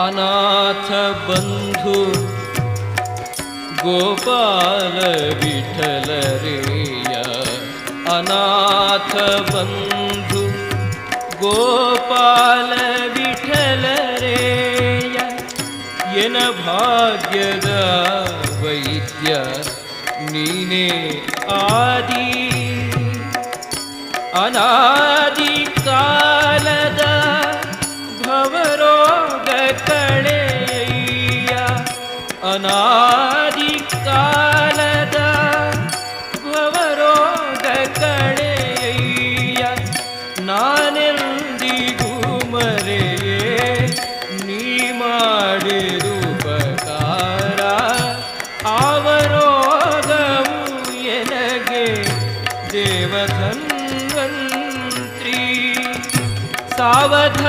ಅನಾಥ ಬಂಧು ಗೋಪಾಲ ವಿಠಲರೇಯ, ಅನಾಥ ಬಂಧು ಗೋಪಾಲ ವಿಠಲರೇಯ, ಎನ ಭಾಗ್ಯದ ವೈದ್ಯ ನೀನೇ ಆದಿ, ಅನಾದಿ ಕಾಲದ ಭವರೋಗ ಕಳೆಯ, ಅನಾದಿ ಕಾಲದ ಭವರೋಗ ಕಳೆಯ, ನಾನೆಂದಿಗೂ ಮರೆಯೇ ನೀ ಮಾಡಿರುಪಕಾರ, ಅವರೋಗವು ಎನಗೆ ದೇವಧನ್ವಂತ್ರಿ ಸಾವಧ